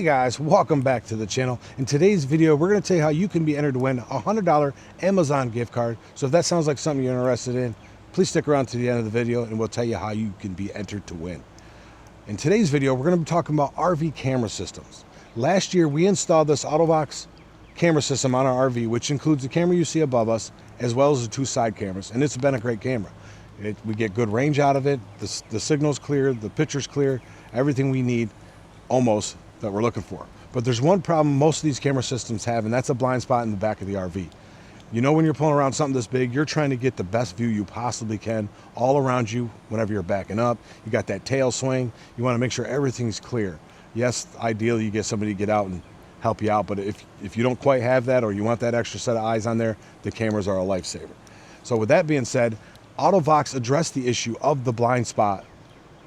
Hey guys, welcome back to the channel. In today's video, we're going to tell you how you can be entered to win a $100 Amazon gift card. So if that sounds like something you're interested in, please stick around to the end of the video and we'll tell you how you can be entered to win. In today's video, we're going to be talking about RV camera systems. Last year, we installed this Autovox camera system on our RV, which includes the camera you see above us, as well as the two side cameras, and it's been a great camera. We get good range out of it, the signal's clear, the picture's clear, everything we need almost that we're looking for. But there's one problem most of these camera systems have, and that's a blind spot in the back of the RV. You know, when you're pulling around something this big, you're trying to get the best view you possibly can all around you whenever you're backing up. You got that tail swing. You want to make sure everything's clear. Yes, ideally you get somebody to get out and help you out, but if you don't quite have that or you want that extra set of eyes on there, the cameras are a lifesaver. So with that being said, Autovox addressed the issue of the blind spot,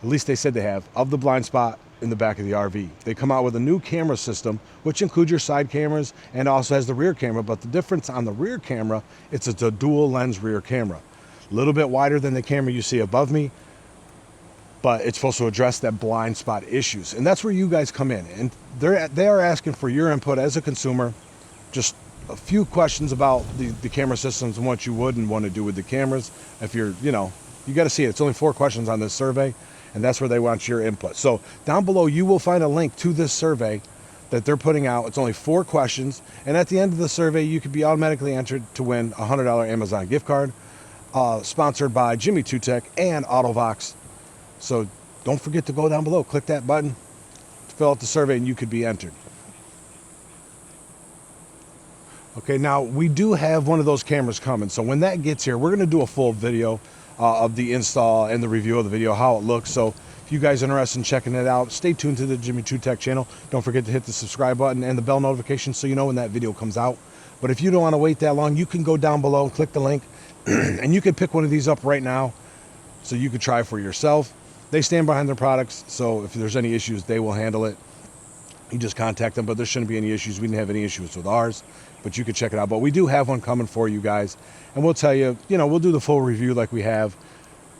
at least they said they have, of the blind spot in the back of the RV. They come out with a new camera system, which includes your side cameras and also has the rear camera, but the difference on the rear camera, it's a dual lens rear camera. A little bit wider than the camera you see above me, but it's supposed to address that blind spot issues. And that's where you guys come in. And they are asking for your input as a consumer, just a few questions about the camera systems and what you would and want to do with the cameras. If you're, you got to see it. It's only 4 questions on this survey, and that's where they want your input. So down below, you will find a link to this survey that they're putting out. It's only 4 questions. And at the end of the survey, you could be automatically entered to win a $100 Amazon gift card, sponsored by Jimmy Two Tech and Autovox. So don't forget to go down below, click that button, fill out the survey, and you could be entered. Okay, now we do have one of those cameras coming. So when that gets here, we're gonna do a full video of the install and the review of the video, how it looks. So if you guys are interested in checking it out, stay tuned to the Jimmy Two Tech channel. Don't forget to hit the subscribe button and the bell notification so you know when that video comes out. But if you don't want to wait that long, you can go down below and click the link and you can pick one of these up right now so you could try for yourself. They stand behind their products, so if there's any issues, they will handle it. You just contact them, but there shouldn't be any issues. We didn't have any issues with ours, but you could check it out. But we do have one coming for you guys, and we'll tell you, we'll do the full review like we have.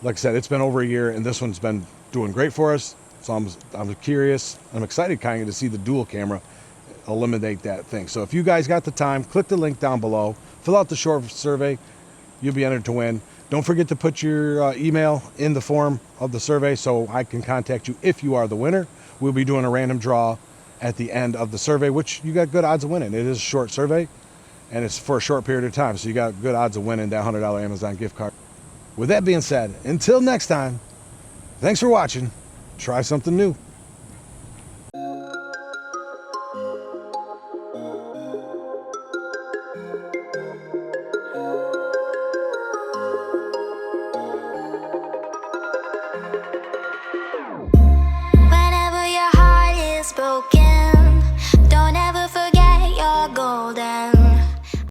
Like I said, it's been over a year, and this one's been doing great for us. So I'm curious. I'm excited kind of to see the dual camera eliminate that thing. So if you guys got the time, click the link down below, fill out the short survey. You'll be entered to win. Don't forget to put your email in the form of the survey so I can contact you if you are the winner. We'll be doing a random draw at the end of the survey, which you got good odds of winning. It is a short survey, and it's for a short period of time, so you got good odds of winning that $100 Amazon gift card. With that being said, until next time, thanks for watching. Try something new. Whenever your heart is broken,